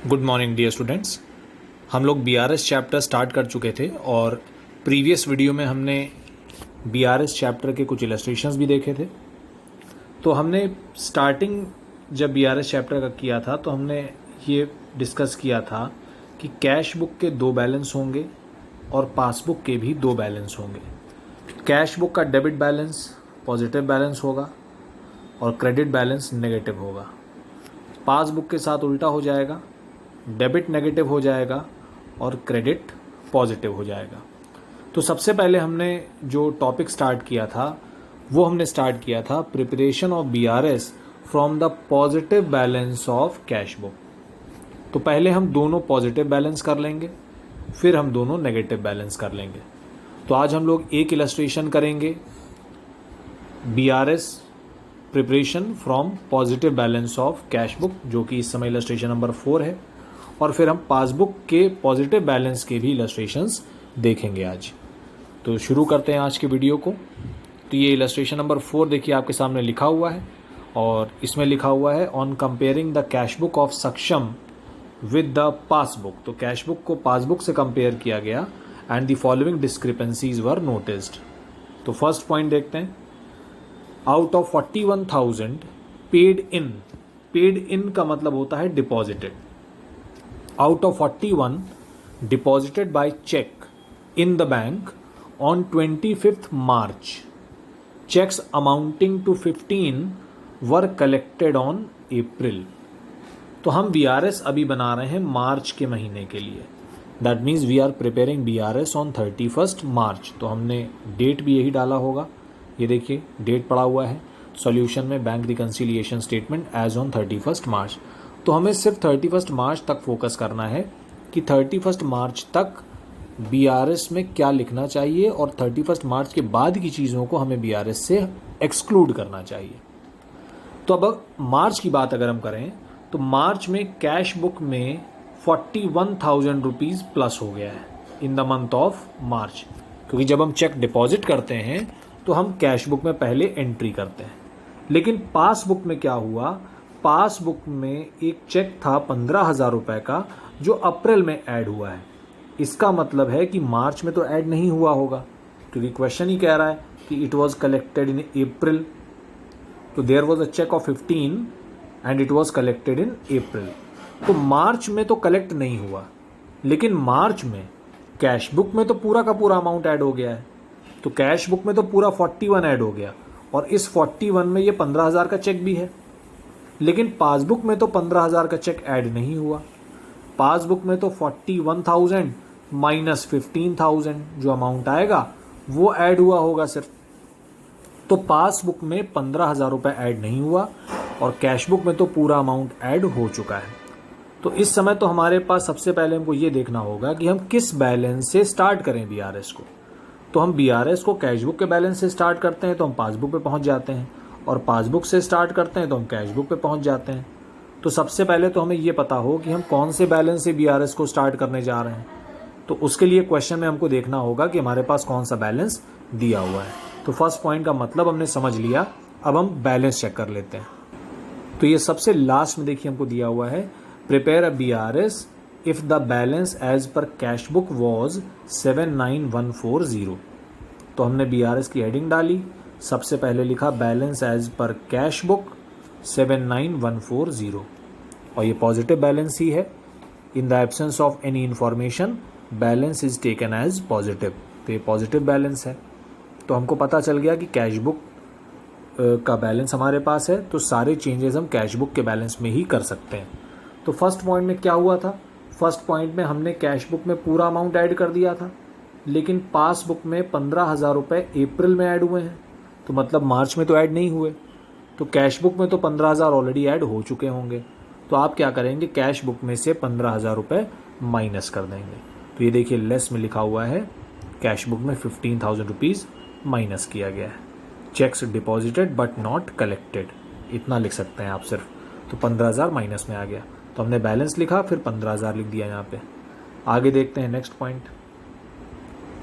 Good morning dear students. हम लोग BRS chapter start कर चुके थे और प्रीवियस वीडियो में हमने बीआरएस चैप्टर के कुछ इलस्ट्रेशंस भी देखे थे। तो हमने स्टार्टिंग जब बीआरएस चैप्टर का किया था तो हमने ये डिस्कस किया था कि कैश बुक के दो बैलेंस होंगे और पासबुक के भी दो बैलेंस होंगे। कैश बुक का डेबिट बैलेंस पॉजिटिव बैलेंस होगा और क्रेडिट बैलेंस नेगेटिव होगा। पासबुक के साथ उल्टा हो जाएगा, डेबिट नेगेटिव हो जाएगा और क्रेडिट पॉजिटिव हो जाएगा। तो सबसे पहले हमने जो टॉपिक स्टार्ट किया था वो हमने स्टार्ट किया था preparation of BRS from the positive balance of cash book. तो पहले हम दोनों पॉजिटिव बैलेंस कर लेंगे, फिर हम दोनों नेगेटिव बैलेंस कर लेंगे। तो आज हम लोग एक इलस्ट्रेशन करेंगे BRS preparation from positive balance of cash book, जो कि इस समय इलस्ट्रेशन नंबर 4 है, और फिर हम पासबुक के पॉजिटिव बैलेंस के भी इलस्ट्रेशंस देखेंगे आज। तो शुरू करते हैं आज के वीडियो को। तो ये इलस्ट्रेशन नंबर 4 देखिए आपके सामने लिखा हुआ है और इसमें लिखा हुआ है on comparing the cash book of सक्षम विद द पासबुक। तो कैश बुक को पासबुक से कंपेयर किया गया and the following discrepancies were noticed. तो फर्स्ट पॉइंट देखते हैं, आउट ऑफ 41,000 पेड इन का मतलब होता है deposited. Out of 41 deposited by cheque in the bank on 25th March, checks amounting to 15 were collected on April। तो हम BRS अभी बना रहे हैं मार्च के महीने के लिए। That means we are preparing BRS on 31st March। तो हमने डेट भी यही डाला होगा, ये देखिए डेट पड़ा हुआ है सॉल्यूशन में, bank reconciliation statement as on 31st March। तो हमें सिर्फ 31st March तक फोकस करना है कि 31st March तक बीआरएस में क्या लिखना चाहिए और 31st March के बाद की चीज़ों को हमें बीआरएस से एक्सक्लूड करना चाहिए। तो अब मार्च की बात अगर हम करें तो मार्च में कैश बुक में 41,000 रुपीज़ प्लस हो गया है in the month of March, क्योंकि जब हम चेक डिपॉजिट करते हैं तो हम कैश बुक में पहले एंट्री करते हैं। लेकिन पासबुक में क्या हुआ, पासबुक में एक चेक था 15,000 रुपये का जो अप्रैल में ऐड हुआ है। इसका मतलब है कि मार्च में तो ऐड नहीं हुआ होगा, क्योंकि क्वेश्चन ही कह रहा है कि it was collected in April. तो there was a cheque of 15 and it was collected in April. तो मार्च में तो कलेक्ट नहीं हुआ, लेकिन मार्च में कैश बुक में तो पूरा का पूरा अमाउंट ऐड हो गया है। तो कैश बुक में तो पूरा 41 ऐड हो गया और इस 41 में ये 15,000 का चेक भी है। लेकिन पासबुक में तो 15,000 का चेक ऐड नहीं हुआ। पासबुक में तो 41,000 माइनस 15,000 जो अमाउंट आएगा वो ऐड हुआ होगा सिर्फ। तो पासबुक में 15,000 रुपये ऐड नहीं हुआ और कैश बुक में तो पूरा अमाउंट ऐड हो चुका है। तो इस समय तो हमारे पास सबसे पहले हमको ये देखना होगा कि हम किस बैलेंस से स्टार्ट करें बीआरएस को। तो हम बीआरएस को कैश बुक के बैलेंस से स्टार्ट करते हैं तो हम पासबुक पे पहुंच जाते हैं, और पासबुक से स्टार्ट करते हैं तो हम कैश बुक पे पहुंच जाते हैं। तो सबसे पहले तो हमें ये पता हो कि हम कौन से बैलेंस से बीआरएस को स्टार्ट करने जा रहे हैं। तो उसके लिए क्वेश्चन में हमको देखना होगा कि हमारे पास कौन सा बैलेंस दिया हुआ है। तो फर्स्ट पॉइंट का मतलब हमने समझ लिया, अब हम बैलेंस चेक कर लेते हैं। तो ये सबसे लास्ट में देखिए हमको दिया हुआ है, prepare a BRS if the balance as per cash book was 79,140। तो हमने बीआरएस की हेडिंग डाली, सबसे पहले लिखा balance as per cash book 79,140 और ये पॉजिटिव बैलेंस ही है। In the absence of any information balance is taken as positive. तो ये पॉजिटिव बैलेंस है। तो हमको पता चल गया कि कैश बुक का बैलेंस हमारे पास है, तो सारे चेंजेस हम कैश बुक के बैलेंस में ही कर सकते हैं। तो फर्स्ट पॉइंट में क्या हुआ था, फर्स्ट पॉइंट में हमने कैश बुक में पूरा अमाउंट ऐड कर दिया था, लेकिन पासबुक में 15,000 रुपये अप्रैल में ऐड हुए हैं, तो मतलब मार्च में तो ऐड नहीं हुए। तो कैश बुक में तो 15,000 ऑलरेडी ऐड हो चुके होंगे। तो आप क्या करेंगे, कैश बुक में से 15,000 रुपये माइनस कर देंगे। तो ये देखिए लेस में लिखा हुआ है, कैश बुक में 15,000 रुपीज़ माइनस किया गया है। Checks deposited but not collected, इतना लिख सकते हैं आप सिर्फ। तो 15,000 माइनस में आ गया, तो हमने बैलेंस लिखा फिर 15,000 लिख दिया यहाँ पे। आगे देखते हैं next point,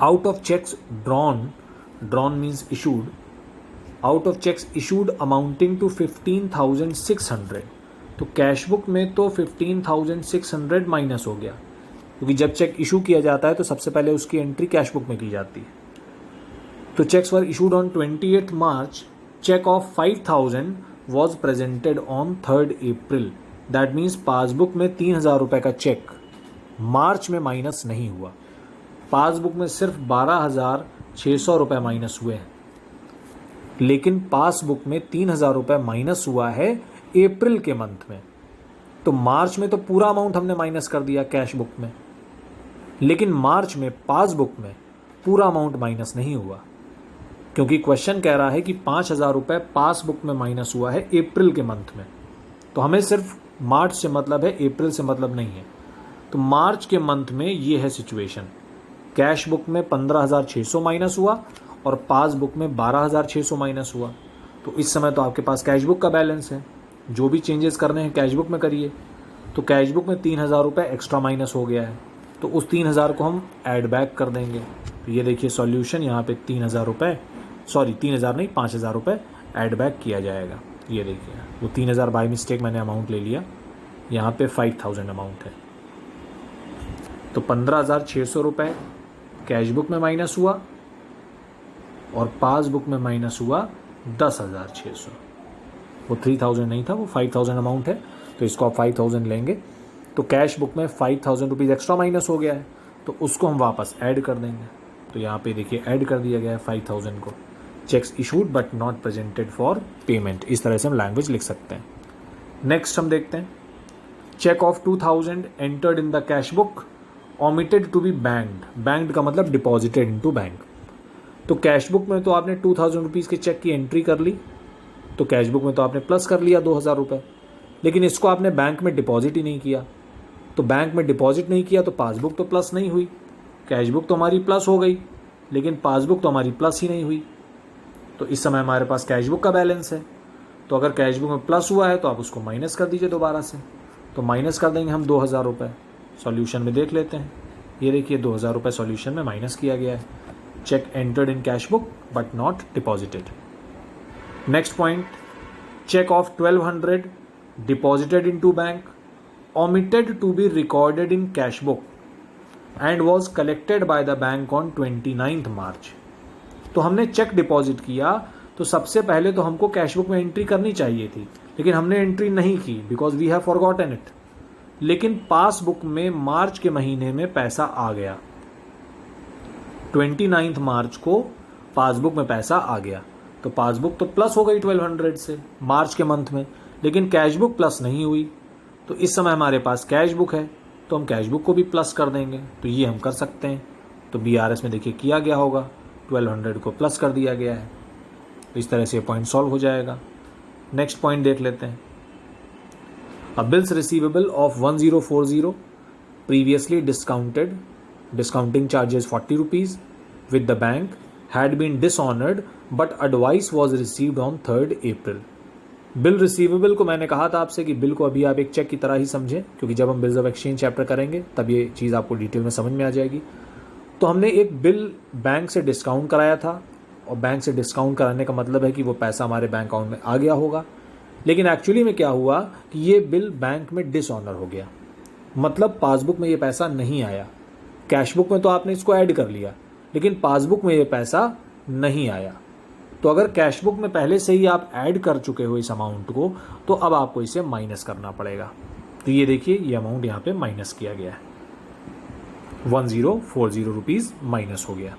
out of cheques drawn means issued, out of cheques issued amounting to 15,600। तो कैश बुक में तो 15,600 माइनस हो गया, क्योंकि जब चेक इशू किया जाता है तो सबसे पहले उसकी एंट्री कैश बुक में की जाती है। तो cheques were issued on 28 March, cheque of 5,000 was presented on 3rd April. That means passbook में 3,000 रुपये का चेक मार्च में माइनस नहीं हुआ, पासबुक में सिर्फ 12,600 रुपये माइनस हुए हैं, लेकिन पासबुक में 3,000 रुपये माइनस हुआ है अप्रैल के मंथ में। तो मार्च में तो पूरा अमाउंट हमने माइनस कर दिया कैश बुक में, लेकिन मार्च में पासबुक में पूरा अमाउंट माइनस नहीं हुआ, क्योंकि क्वेश्चन कह रहा है कि 5,000 रुपये पासबुक में माइनस हुआ है अप्रैल के मंथ में। तो हमें सिर्फ मार्च से मतलब है, अप्रैल से मतलब नहीं है। तो मार्च के मंथ में ये है सिचुएशन, कैश बुक में 15,600 माइनस हुआ और पासबुक में 12,600 माइनस हुआ। तो इस समय तो आपके पास कैश बुक का बैलेंस है, जो भी चेंजेस करने हैं कैश बुक में करिए। तो कैश बुक में 3,000 रुपये एक्स्ट्रा माइनस हो गया है, तो उस 3,000 को हम ऐड बैक कर देंगे। तो ये देखिए सॉल्यूशन, यहाँ पे 3,000 रुपये, सॉरी 3,000 नहीं 5,000 रुपये ऐड बैक किया जाएगा। ये देखिए वो 3,000 बाय मिस्टेक मैंने अमाउंट ले लिया, यहाँ पे 5,000 अमाउंट है। तो 15,600 रुपये कैश बुक में माइनस हुआ और पासबुक में माइनस हुआ 10,600। वो 3,000 नहीं था, वो 5,000 अमाउंट है, तो इसको आप 5,000 लेंगे। तो कैश बुक में 5,000 रुपीज़ एक्स्ट्रा माइनस हो गया है, तो उसको हम वापस ऐड कर देंगे। तो यहाँ पे देखिए ऐड कर दिया गया है 5,000 को। Cheques issued but not presented for payment, इस तरह से हम लैंग्वेज लिख सकते हैं। नेक्स्ट हम देखते हैं, cheque of 2,000 entered in the cash book, omitted to be banked. Banked का मतलब डिपॉजिटेड इनटू बैंक। तो कैश बुक में तो आपने 2,000 रुपीज़ के चेक की एंट्री कर ली, तो कैश बुक में तो आपने प्लस कर लिया 2,000 रुपये, लेकिन इसको आपने बैंक में डिपॉजिट ही नहीं किया। तो बैंक में डिपॉजिट नहीं किया तो पासबुक तो प्लस नहीं हुई, कैश बुक तो हमारी प्लस हो गई, लेकिन पासबुक तो हमारी प्लस ही नहीं हुई। तो इस समय हमारे पास कैश बुक का बैलेंस है। तो अगर कैश बुक में प्लस हुआ है तो आप उसको माइनस कर दीजिए दोबारा से। तो माइनस कर देंगे हम 2,000 रुपये। सॉल्यूशन में देख लेते हैं, ये देखिए 2,000 रुपये सॉल्यूशन में माइनस किया गया है। Cheque entered in cash book but not deposited. Next point, cheque of 1,200 deposited into bank, omitted to be recorded in cash book and was collected by the bank on 29 March. तो हमने check deposit किया, तो सबसे पहले तो हमको cash book में entry करनी चाहिए थी, लेकिन हमने एंट्री नहीं की because we have forgotten it. लेकिन पासबुक में मार्च के महीने में पैसा आ गया, 29 मार्च को पासबुक में पैसा आ गया, तो पासबुक तो प्लस हो गई 1,200 से मार्च के मंथ में, लेकिन कैश बुक प्लस नहीं हुई। तो इस समय हमारे पास कैश बुक है, तो हम कैश बुक को भी प्लस कर देंगे। तो ये हम कर सकते हैं। तो BRS में देखिए किया गया होगा, 1,200 को प्लस कर दिया गया है। तो इस तरह से पॉइंट सॉल्व हो जाएगा। नेक्स्ट पॉइंट देख लेते हैं, अ bills receivable of 1040 previously discounted, discounting charges 40 rupees with the bank had been dishonored but advice was received on 3rd April। Bill receivable को मैंने कहा था आपसे कि बिल को अभी आप एक चेक की तरह ही समझें, क्योंकि जब हम बिल्स ऑफ एक्सचेंज चैप्टर करेंगे तब ये चीज़ आपको डिटेल में समझ में आ जाएगी। तो हमने एक बिल बैंक से डिस्काउंट कराया था, और बैंक से डिस्काउंट कराने का मतलब है कि वो पैसा हमारे बैंक अकाउंट में आ गया होगा, लेकिन एक्चुअली में क्या हुआ कि ये बिल बैंक में डिसऑनर हो गया, मतलब पासबुक में ये पैसा नहीं आया। कैश बुक में तो आपने इसको ऐड कर लिया, लेकिन पासबुक में ये पैसा नहीं आया। तो अगर कैश बुक में पहले से ही आप ऐड कर चुके हो इस अमाउंट को, तो अब आपको इसे माइनस करना पड़ेगा। तो ये देखिए ये अमाउंट यहाँ पे माइनस किया गया है, 1040 रुपीज़ माइनस हो गया।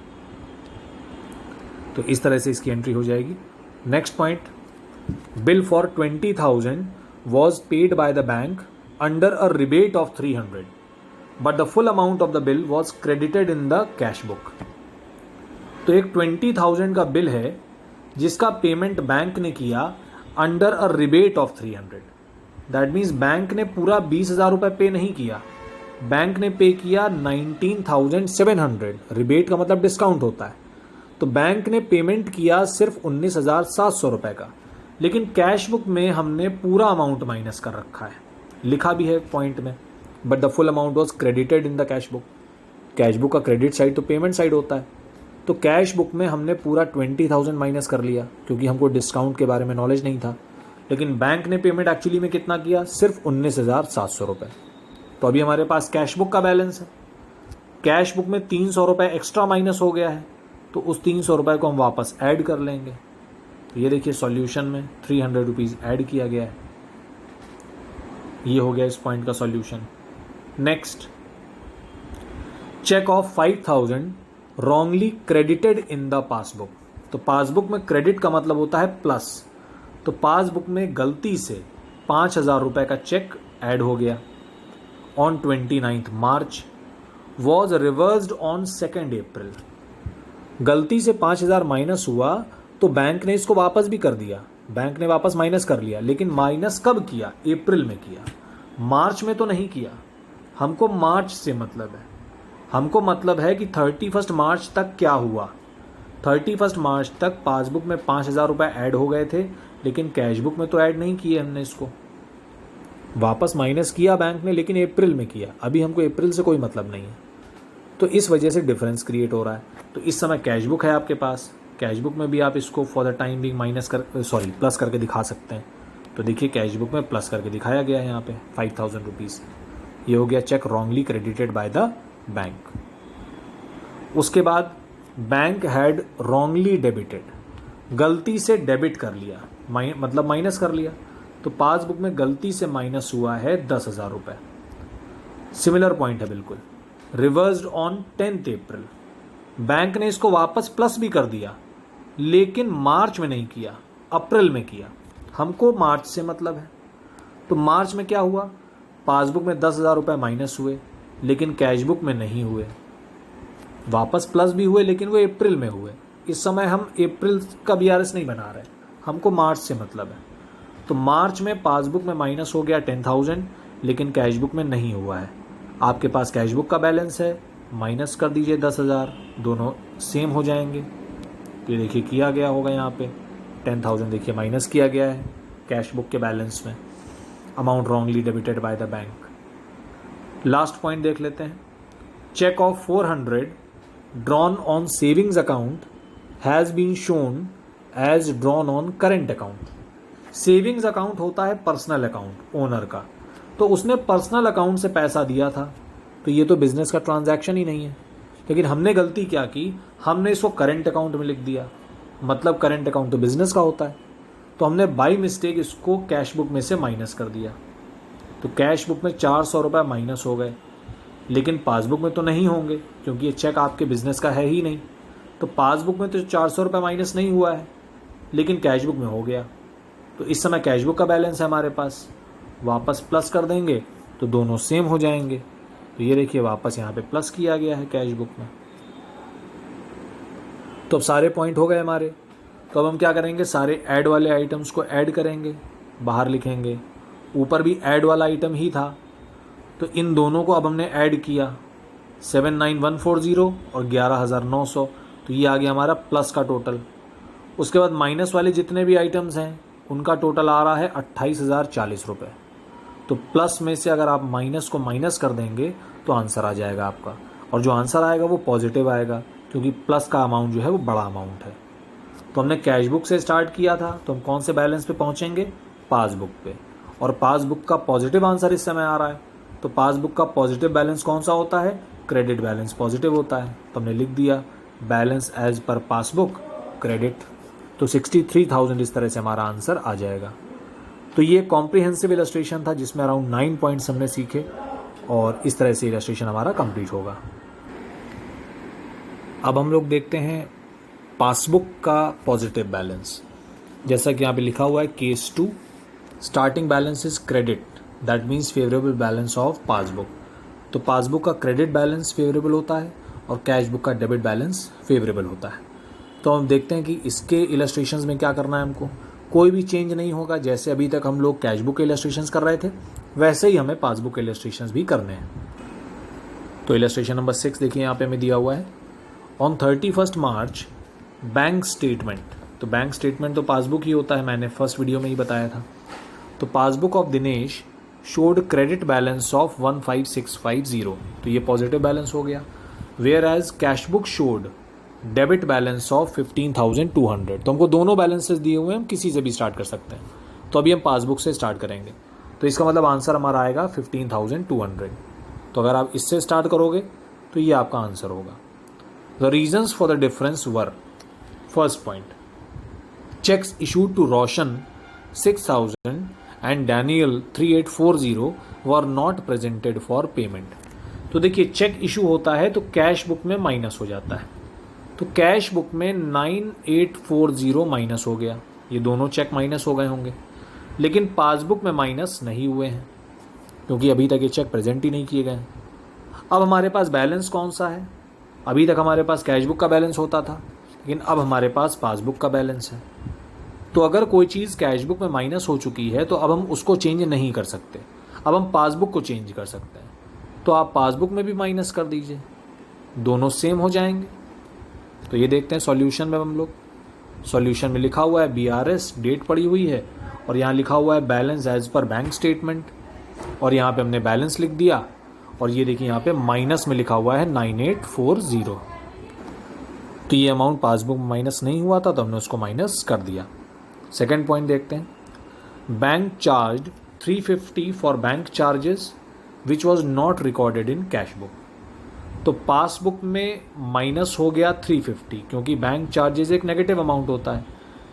तो इस तरह से इसकी एंट्री हो जाएगी। Next point, bill for 20,000 was paid by the bank under a rebate of 300 but the full amount of the bill was credited in the cash book. तो एक 20,000 का बिल है जिसका पेमेंट बैंक ने किया under a rebate of 300। That means bank ने पूरा 20,000 रुपये पे नहीं किया, बैंक ने पे किया 19,700। रिबेट का मतलब डिस्काउंट होता है। तो बैंक ने पेमेंट किया सिर्फ 19,700 रुपये का, लेकिन कैश बुक में हमने पूरा अमाउंट माइनस कर रखा है, लिखा भी है पॉइंट में, but the full amount was credited in the cash book. Cash book का क्रेडिट साइड तो पेमेंट साइड होता है। तो कैश बुक में हमने पूरा 20,000 माइनस कर लिया, क्योंकि हमको डिस्काउंट के बारे में नॉलेज नहीं था, लेकिन बैंक ने पेमेंट एक्चुअली में कितना किया, सिर्फ 19,700 रुपये। तो अभी हमारे पास कैश बुक का बैलेंस है, कैश बुक में 300 रुपये एक्स्ट्रा माइनस हो गया है, तो उस 300 रुपये को हम वापस ऐड कर लेंगे। तो ये देखिए सॉल्यूशन में 300 रुपीज़ ऐड किया गया है। ये हो गया इस पॉइंट का solution. Next, cheque of 5,000 wrongly credited in the passbook. तो पासबुक में क्रेडिट का मतलब होता है प्लस, तो पासबुक में गलती से 5,000 रुपये का चेक ऐड हो गया on 29 March, was reversed on 2 अप्रैल। गलती से 5,000 माइनस हुआ तो बैंक ने इसको वापस भी कर दिया, बैंक ने वापस माइनस कर लिया, लेकिन माइनस कब किया, अप्रैल में किया, मार्च में तो नहीं किया। हमको मार्च से मतलब है, हमको मतलब है कि 31 मार्च तक क्या हुआ। 31 मार्च तक पासबुक में 5,000 रुपये ऐड हो गए थे, लेकिन कैश बुक में तो ऐड नहीं किए हमने, इसको वापस माइनस किया बैंक ने, लेकिन अप्रैल में किया। अभी हमको अप्रैल से कोई मतलब नहीं है, तो इस वजह से डिफरेंस क्रिएट हो रहा है। तो इस समय कैश बुक है आपके पास, कैश बुक में भी आप इसको for the time being plus करके दिखा सकते हैं। तो देखिए कैश बुक में प्लस करके दिखाया गया है यहाँ पे 5,000 रुपीज़। ये हो गया cheque wrongly credited by the bank. उसके बाद बैंक हैड रॉन्गली डेबिटेड, गलती से डेबिट कर लिया, मतलब माइनस कर लिया, तो पासबुक में गलती से माइनस हुआ है 10,000 रुपये। सिमिलर पॉइंट है बिल्कुल। रिवर्स्ड ऑन 10 अप्रैल, बैंक ने इसको वापस प्लस भी कर दिया, लेकिन मार्च में नहीं किया, अप्रैल में किया। हमको मार्च से मतलब है, तो मार्च में क्या हुआ, पासबुक में 10,000 रुपये माइनस हुए, लेकिन कैश बुक में नहीं हुए, वापस प्लस भी हुए, लेकिन वो अप्रैल में हुए। इस समय हम अप्रैल का BRS नहीं बना रहे, हमको मार्च से मतलब है। तो मार्च में पासबुक में माइनस हो गया 10,000, लेकिन कैश बुक में नहीं हुआ है। आपके पास कैश बुक का बैलेंस है, माइनस कर दीजिए 10,000, दोनों सेम हो जाएंगे। ये देखिए किया गया होगा यहाँ पे 10,000 देखिए माइनस किया गया है कैश बुक के बैलेंस में, amount wrongly debited by the bank. Last point देख लेते हैं, cheque of 400 drawn on savings account has been shown as drawn on current account. Savings account होता है पर्सनल अकाउंट ओनर का, तो उसने पर्सनल अकाउंट से पैसा दिया था, तो ये तो बिजनेस का ट्रांजैक्शन ही नहीं है। लेकिन हमने गलती क्या की, हमने इसको करेंट अकाउंट में लिख दिया, मतलब करेंट अकाउंट तो बिजनेस का होता है, तो हमने बाई मिस्टेक इसको कैश बुक में से माइनस कर दिया। तो कैश बुक में 400 रुपये माइनस हो गए, लेकिन पासबुक में तो नहीं होंगे क्योंकि ये चेक आपके बिजनेस का है ही नहीं। तो पासबुक में तो 400 रुपये माइनस नहीं हुआ है, लेकिन कैश बुक में हो गया। तो इस समय कैश बुक का बैलेंस है हमारे पास, वापस प्लस कर देंगे तो दोनों सेम हो जाएंगे। तो ये देखिए वापस यहाँ पे प्लस किया गया है कैश बुक में। तो अब सारे पॉइंट हो गए हमारे। तो अब हम क्या करेंगे, सारे ऐड वाले आइटम्स को ऐड करेंगे, बाहर लिखेंगे। ऊपर भी ऐड वाला आइटम ही था, तो इन दोनों को अब हमने ऐड किया, 79140 और 11,900, तो ये आ गया हमारा प्लस का टोटल। उसके बाद माइनस वाले जितने भी आइटम्स हैं उनका टोटल आ रहा है 28,040 रुपये। तो प्लस में से अगर आप माइनस को माइनस कर देंगे तो आंसर आ जाएगा आपका, और जो आंसर आएगा वो पॉजिटिव आएगा, क्योंकि प्लस का अमाउंट जो है वो बड़ा अमाउंट है। तो हमने कैश बुक से स्टार्ट किया था, तो हम कौन से बैलेंस पे पहुंचेंगे, पासबुक पे, और पासबुक का पॉजिटिव आंसर इस समय आ रहा है। तो पासबुक का पॉजिटिव बैलेंस कौन सा होता है, क्रेडिट बैलेंस पॉजिटिव होता है। तो हमने लिख दिया balance as per passbook credit, तो 63,000 इस तरह से हमारा आंसर आ जाएगा। तो ये कॉम्प्रिहेंसिव इलस्ट्रेशन था जिसमें अराउंड 9 पॉइंट्स हमने सीखे, और इस तरह से इलस्ट्रेशन हमारा कंप्लीट होगा। अब हम लोग देखते हैं पासबुक का पॉजिटिव बैलेंस। जैसा कि यहाँ पे लिखा हुआ है case 2, starting balance is credit, that means favourable balance of passbook. तो पासबुक का क्रेडिट बैलेंस फेवरेबल होता है और कैश बुक का डेबिट बैलेंस फेवरेबल होता है। तो हम देखते हैं कि इसके इलस्ट्रेशंस में क्या करना है हमको। कोई भी चेंज नहीं होगा, जैसे अभी तक हम लोग कैश बुक के इलस्ट्रेशंस कर रहे थे वैसे ही हमें पासबुक के इलस्ट्रेशंस भी करने हैं। तो इलस्ट्रेशन नंबर 6 देखिए यहाँ पे हमें दिया हुआ है, ऑन 31 मार्च बैंक स्टेटमेंट। तो बैंक स्टेटमेंट तो पासबुक ही होता है, मैंने फर्स्ट वीडियो में ही बताया था। तो passbook of Dinesh showed credit balance of 15,650, तो ये पॉजिटिव बैलेंस हो गया। Whereas cash book showed debit balance of 15,200। तो हमको दोनों बैलेंसेस दिए हुए हैं, हम किसी से भी स्टार्ट कर सकते हैं। तो अभी हम पासबुक से स्टार्ट करेंगे। तो इसका मतलब आंसर हमारा आएगा 15,200। तो अगर आप इससे स्टार्ट करोगे तो ये आपका आंसर होगा। The reasons for the difference were, first point, cheques issued to Roshan 6,000 and Daniel 3840 were not presented for payment. तो देखिए चेक इशू होता है तो कैश बुक में माइनस हो जाता है, तो कैश बुक में 9840 माइनस हो गया, ये दोनों चेक माइनस हो गए होंगे, लेकिन पासबुक में माइनस नहीं हुए हैं क्योंकि अभी तक ये चेक प्रेजेंट ही नहीं किए गए हैं। अब हमारे पास बैलेंस कौन सा है? अभी तक हमारे पास कैश बुक का बैलेंस होता था, लेकिन अब हमारे पास पासबुक का बैलेंस है। तो अगर कोई चीज़ कैश बुक में माइनस हो चुकी है तो अब हम उसको चेंज नहीं कर सकते, अब हम पासबुक को चेंज कर सकते हैं। तो आप पासबुक में भी माइनस कर दीजिए, दोनों सेम हो जाएंगे। तो ये देखते हैं सॉल्यूशन में हम लोग। सॉल्यूशन में लिखा हुआ है BRS, डेट पड़ी हुई है, और यहाँ लिखा हुआ है balance as per bank statement, और यहाँ पे हमने बैलेंस लिख दिया, और ये देखिए यहाँ पे माइनस में लिखा हुआ है 9840। तो ये अमाउंट पासबुक में माइनस नहीं हुआ था तो हमने उसको माइनस कर दिया। सेकेंड पॉइंट देखते हैं, bank charge 350 for bank charges which was not recorded in cash book. तो पासबुक में माइनस हो गया 350 क्योंकि बैंक चार्जेस एक नेगेटिव अमाउंट होता है,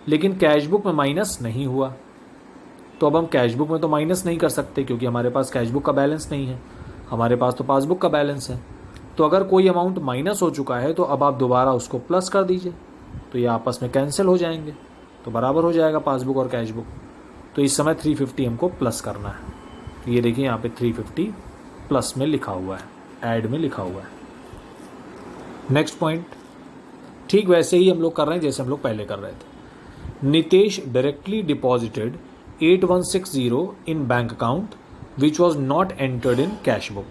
लेकिन कैश बुक में माइनस नहीं हुआ। तो अब हम कैश बुक में तो माइनस नहीं कर सकते क्योंकि हमारे पास कैश बुक का बैलेंस नहीं है, हमारे पास तो पासबुक का बैलेंस है। तो अगर कोई अमाउंट माइनस हो चुका है तो अब आप दोबारा उसको प्लस कर दीजिए, तो ये आपस में कैंसिल हो जाएंगे, तो बराबर हो जाएगा पासबुक और कैश बुक। तो इस समय 350 हमको प्लस करना है। तो ये देखिए यहाँ पे 350 प्लस में लिखा हुआ है, ऐड में लिखा हुआ है। नेक्स्ट पॉइंट, ठीक वैसे ही हम लोग कर रहे हैं जैसे हम लोग पहले कर रहे थे। Nitesh directly deposited 8160 in bank account which was not entered in cash book.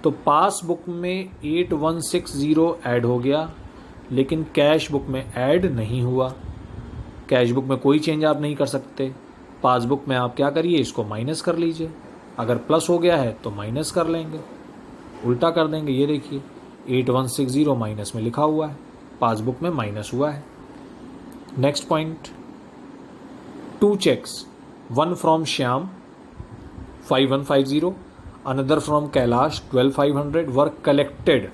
तो पासबुक में 8160 ऐड हो गया, लेकिन कैश बुक में ऐड नहीं हुआ। कैश बुक में कोई चेंज आप नहीं कर सकते, पासबुक में आप क्या करिए, इसको माइनस कर लीजिए। अगर प्लस हो गया है तो माइनस कर लेंगे, उल्टा कर देंगे। ये देखिए 8160 माइनस में लिखा हुआ है, पासबुक में माइनस हुआ है। Next point, 2 cheques, one from Shyam 5150, another from Kailash 12500 were collected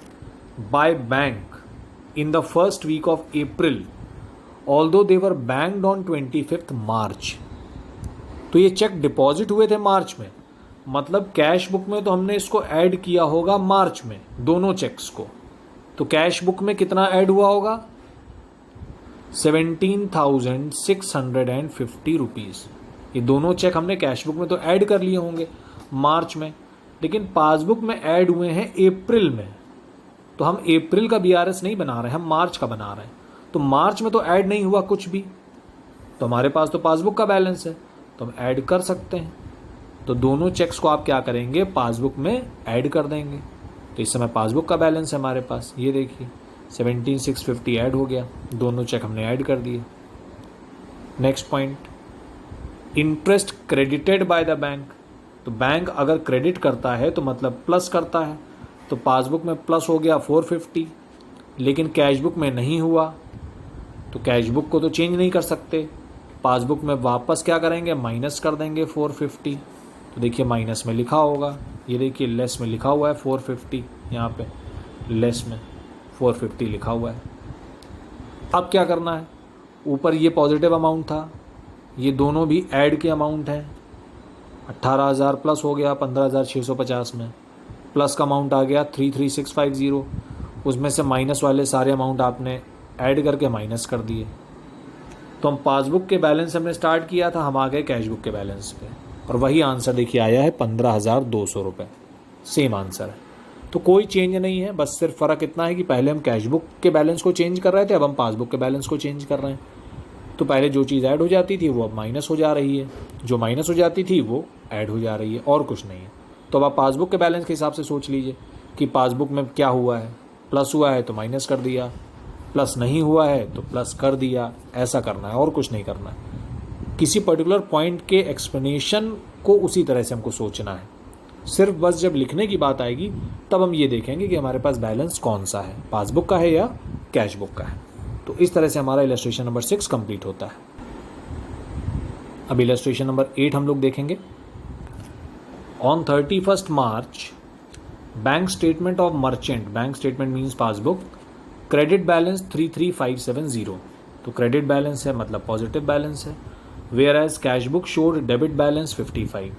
by bank in the first week of April, although they were banked on 25th March। तो ये चेक डिपॉजिट हुए थे मार्च में, मतलब कैश बुक में तो हमने इसको ऐड किया होगा मार्च में, दोनों चेक्स को। तो कैश बुक में कितना ऐड हुआ होगा, 17,650 रुपीज़। ये दोनों चेक हमने कैश बुक में तो ऐड कर लिए होंगे मार्च में, लेकिन पासबुक में ऐड हुए हैं अप्रैल में। तो हम अप्रैल का BRS नहीं बना रहे हैं, हम मार्च का बना रहे हैं। तो मार्च में तो ऐड नहीं हुआ कुछ भी, तो हमारे पास तो पासबुक का बैलेंस है, तो हम ऐड कर सकते हैं। तो दोनों चेक्स को आप क्या करेंगे, पासबुक में ऐड कर देंगे। तो इस समय पासबुक का बैलेंस है हमारे पास, ये देखिए 17,650 ऐड हो गया, दोनों चेक हमने ऐड कर दिए। Next point, interest credited by the bank. तो बैंक अगर क्रेडिट करता है तो मतलब प्लस करता है, तो पासबुक में प्लस हो गया 450, लेकिन कैश बुक में नहीं हुआ। तो कैश बुक को तो चेंज नहीं कर सकते, पासबुक में वापस क्या करेंगे, माइनस कर देंगे 450। तो देखिए माइनस में लिखा होगा, ये देखिए लेस में लिखा हुआ है 450, यहाँ पे लेस में 450 लिखा हुआ है। अब क्या करना है, ऊपर ये पॉजिटिव अमाउंट था, ये दोनों भी ऐड के अमाउंट हैं। 18,000 प्लस हो गया 15,650 में, प्लस का अमाउंट आ गया 33,650, उसमें से माइनस वाले सारे अमाउंट आपने ऐड करके माइनस कर दिए। तो हम पासबुक के बैलेंस हमने स्टार्ट किया था, हम आ गए कैश बुक के बैलेंस पे, और वही आंसर देखिए आया है 15,200 रुपये, सेम आंसर है। तो कोई चेंज नहीं है, बस सिर्फ फ़र्क इतना है कि पहले हम कैश बुक के बैलेंस को चेंज कर रहे थे, अब हम पासबुक के बैलेंस को चेंज कर रहे हैं। तो पहले जो चीज़ ऐड हो जाती थी वो अब माइनस हो जा रही है, जो माइनस हो जाती थी वो ऐड हो जा रही है, और कुछ नहीं है। तो अब आप पासबुक के बैलेंस के हिसाब से सोच लीजिए कि पासबुक में क्या हुआ है, प्लस हुआ है तो माइनस कर दिया, प्लस नहीं हुआ है तो प्लस कर दिया, ऐसा करना है और कुछ नहीं करना है। किसी पर्टिकुलर पॉइंट के एक्सप्लेनेशन को उसी तरह से हमको सोचना है, सिर्फ बस जब लिखने की बात आएगी तब हम ये देखेंगे कि हमारे पास बैलेंस कौन सा है, पासबुक का है या कैश बुक का है। तो इस तरह से हमारा इलस्ट्रेशन नंबर 6 कंप्लीट होता है। अब इलस्ट्रेशन नंबर 8 हम लोग देखेंगे। On 31st March bank statement of merchant, bank statement means passbook, credit balance 33,570, तो क्रेडिट बैलेंस है मतलब पॉजिटिव बैलेंस है। Whereas cash book showed debit balance 55,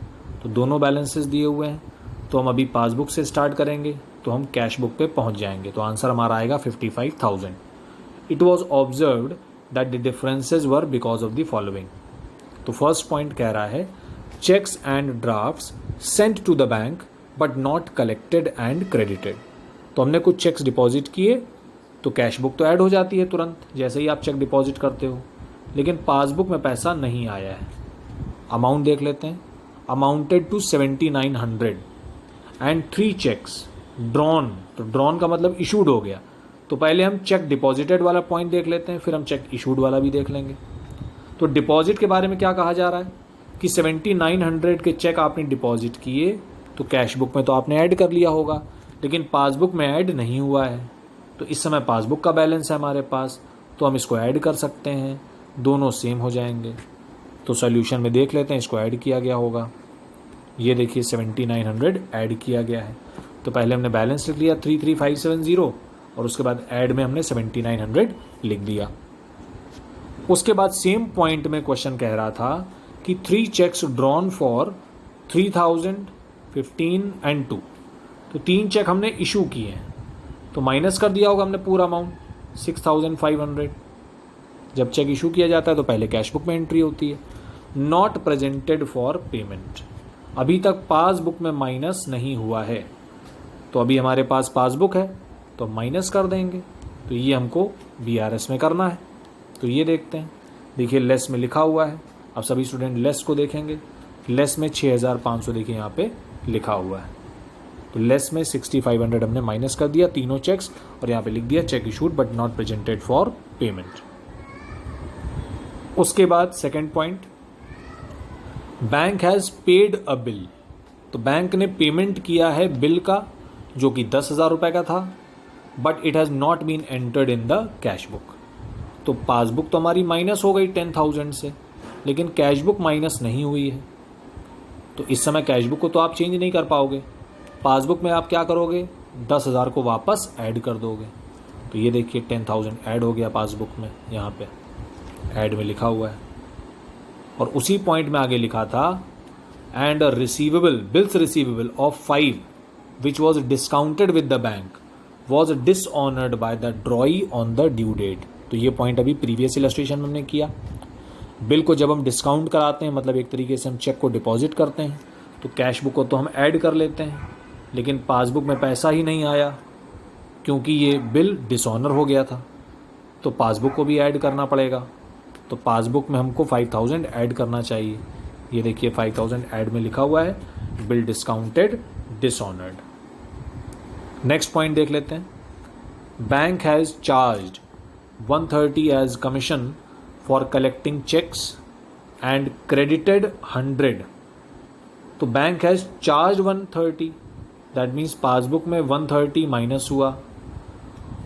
तो दोनों बैलेंसेस दिए हुए हैं। तो हम अभी पासबुक से स्टार्ट करेंगे तो हम कैश बुक पे पहुंच जाएंगे, तो आंसर हमारा आएगा 55,000। It was observed that the differences were because of the following, तो फर्स्ट पॉइंट कह रहा है cheques and drafts sent to the bank but not collected and credited, तो हमने कुछ चेक्स डिपॉजिट किए तो कैश बुक तो ऐड हो जाती है तुरंत जैसे ही आप चेक डिपॉजिट करते हो, लेकिन पासबुक में पैसा नहीं आया है। अमाउंट देख लेते हैं, amounted to 7,900 and 3 cheques drawn, तो ड्रॉन का मतलब इशूड हो गया। तो पहले हम चेक डिपॉजिटेड वाला पॉइंट देख लेते हैं, फिर हम चेक इशूड वाला भी देख लेंगे। तो डिपॉजिट के बारे में क्या कहा जा रहा है कि 7,900 के चेक आपने डिपॉजिट किए तो कैश बुक में तो आपने ऐड कर लिया होगा, लेकिन पासबुक में ऐड नहीं हुआ है। तो इस समय पासबुक का बैलेंस है हमारे पास, तो हम इसको ऐड कर सकते हैं, दोनों सेम हो जाएंगे। तो सॉल्यूशन में देख लेते हैं, इसको ऐड किया गया होगा। ये देखिए 7,900 ऐड किया गया है, तो पहले हमने बैलेंस लिख लिया 33,570 और उसके बाद ऐड में हमने 7,900 लिख दिया। उसके बाद सेम पॉइंट में क्वेश्चन कह रहा था कि 3 चेक्स ड्रॉन फॉर 3,000, 15 एंड 2, तो 3 चेक हमने इशू किए हैं, तो माइनस कर दिया होगा हमने पूरा अमाउंट 6,500। जब चेक इशू किया जाता है तो पहले कैश बुक में एंट्री होती है। नॉट प्रेजेंटेड फॉर पेमेंट, अभी तक पासबुक में माइनस नहीं हुआ है, तो अभी हमारे पास पासबुक है तो माइनस कर देंगे, तो ये हमको BRS में करना है। तो ये देखते हैं, देखिए लेस में लिखा हुआ है, अब सभी स्टूडेंट लेस को देखेंगे। लेस में 6,500 देखिए यहाँ पे लिखा हुआ है, तो लेस में 6,500 हमने माइनस कर दिया तीनों चेक्स, और यहाँ पे लिख दिया check issued but not presented for payment. उसके बाद second point, bank has paid a bill, तो बैंक ने पेमेंट किया है बिल का जो कि 10,000 रुपये का था, but it has not been entered in the cash book, तो पासबुक तो हमारी माइनस हो गई 10,000 से, लेकिन कैश बुक माइनस नहीं हुई है। तो इस समय कैश बुक को तो आप चेंज नहीं कर पाओगे, पासबुक में आप क्या करोगे 10,000 को वापस ऐड कर दोगे। तो ये देखिए 10,000 ऐड हो गया पासबुक में, यहाँ पे ऐड में लिखा हुआ है। और उसी पॉइंट में आगे लिखा था and receivable bills receivable of 5 which was discounted with the bank was dishonoured by the drawee on the due date, तो ये पॉइंट अभी प्रीवियस इलस्ट्रेशन में हमने किया। बिल को जब हम डिस्काउंट कराते हैं मतलब एक तरीके से हम चेक को डिपॉजिट करते हैं, तो कैश बुक को तो हम ऐड कर लेते हैं, लेकिन पासबुक में पैसा ही नहीं आया क्योंकि ये बिल डिसऑनर हो गया था, तो पासबुक को भी ऐड करना पड़ेगा। तो पासबुक में हमको 5,000 ऐड करना चाहिए। ये देखिए 5,000 ऐड में लिखा हुआ है, bill discounted dishonoured. Next point देख लेते हैं, bank has charged 130 as commission for collecting cheques and credited 100, तो bank has charge 130, that means passbook में 130 माइनस हुआ,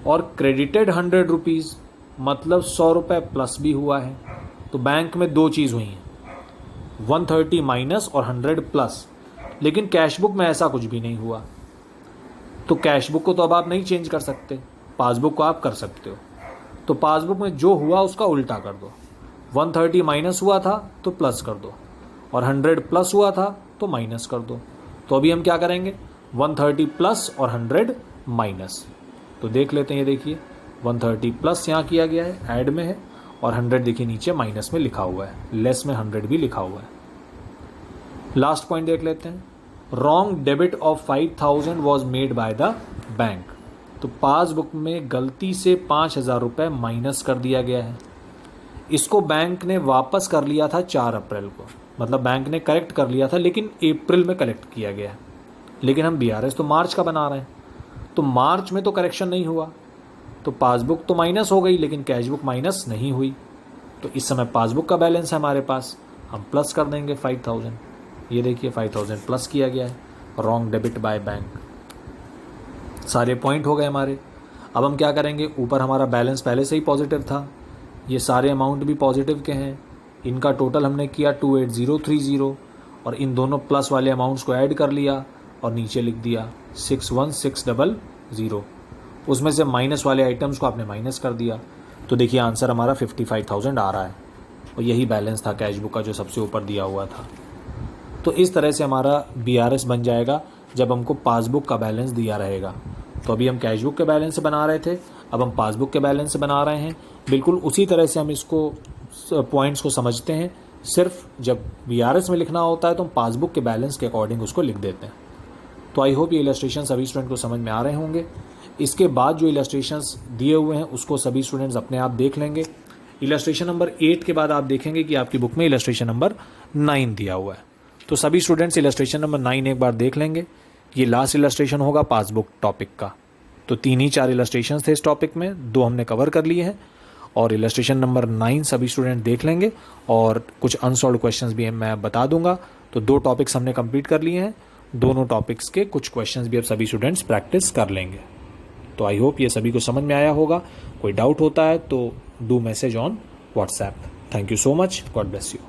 और क्रेडिटेड 100 रुपीज़ मतलब 100 रुपये प्लस भी हुआ है। तो बैंक में दो चीज़ हुई हैं, 130 माइनस और 100 प्लस, लेकिन कैश बुक में ऐसा कुछ भी नहीं हुआ। तो कैश बुक को तो अब आप नहीं चेंज कर सकते, पासबुक को आप कर सकते हो। तो पासबुक में जो हुआ उसका उल्टा कर दो, 130 माइनस हुआ था तो प्लस कर दो, और 100 प्लस हुआ था तो माइनस कर दो। तो अभी हम क्या करेंगे 130 प्लस और 100 माइनस, तो देख लेते हैं। ये देखिए 130 प्लस यहाँ किया गया है, ऐड में है, और 100 देखिए नीचे माइनस में लिखा हुआ है, लेस में 100 भी लिखा हुआ है। लास्ट पॉइंट देख लेते हैं, wrong debit of 5,000 was made by the bank, तो पासबुक में गलती से 5,000 रुपये माइनस कर दिया गया है। इसको बैंक ने वापस कर लिया था 4 अप्रैल को, मतलब बैंक ने करेक्ट कर लिया था, लेकिन अप्रैल में कलेक्ट किया गया है। लेकिन हम BRS तो मार्च का बना रहे हैं, तो मार्च में तो करेक्शन नहीं हुआ, तो पासबुक तो माइनस हो गई लेकिन कैश बुक माइनस नहीं हुई। तो इस समय पासबुक का बैलेंस है हमारे पास, हम प्लस कर देंगे 5,000। ये देखिए 5,000 प्लस किया गया है, रॉन्ग डेबिट बाय बैंक। सारे पॉइंट हो गए हमारे। अब हम क्या करेंगे, ऊपर हमारा बैलेंस पहले से ही पॉजिटिव था, ये सारे अमाउंट भी पॉजिटिव के हैं, इनका टोटल हमने किया 28030 और इन दोनों प्लस वाले अमाउंट्स को ऐड कर लिया और नीचे लिख दिया 61600। उसमें से माइनस वाले आइटम्स को आपने माइनस कर दिया, तो देखिए आंसर हमारा 55,000 आ रहा है और यही बैलेंस था कैश बुक का जो सबसे ऊपर दिया हुआ था। तो इस तरह से हमारा BRS बन जाएगा जब हमको पासबुक का बैलेंस दिया रहेगा। तो अभी हम कैश बुक के बैलेंस से बना रहे थे, अब हम पासबुक के बैलेंस से बना रहे हैं। बिल्कुल उसी तरह से हम इसको पॉइंट्स को समझते हैं, सिर्फ जब BRS में लिखना होता है तो हम पासबुक के बैलेंस के अकॉर्डिंग उसको लिख देते हैं। तो आई होप ये इलस्ट्रेशन सभी स्टूडेंट को समझ में आ रहे होंगे। इसके बाद जो इलस्ट्रेशंस दिए हुए हैं उसको सभी स्टूडेंट्स अपने आप देख लेंगे। इलस्ट्रेशन नंबर 8 के बाद आप देखेंगे कि आपकी बुक में इलस्ट्रेशन नंबर 9 दिया हुआ है। तो सभी स्टूडेंट्स इलस्ट्रेशन नंबर 9 एक बार देख लेंगे। ये लास्ट इलस्ट्रेशन होगा पासबुक टॉपिक का। तो 3 ही 4 इलस्ट्रेशन थे इस टॉपिक में, 2 हमने कवर कर लिए हैं और इलस्ट्रेशन नंबर 9 सभी स्टूडेंट देख लेंगे और कुछ अनसॉल्व क्वेश्चंस भी मैं बता दूंगा। तो 2 टॉपिक्स हमने कंप्लीट कर लिए हैं, दोनों टॉपिक्स के कुछ क्वेश्चंस भी अब सभी स्टूडेंट्स प्रैक्टिस कर लेंगे। तो आई होप ये सभी को समझ में आया होगा। कोई डाउट होता है तो do message on WhatsApp. Thank you so much, God bless you.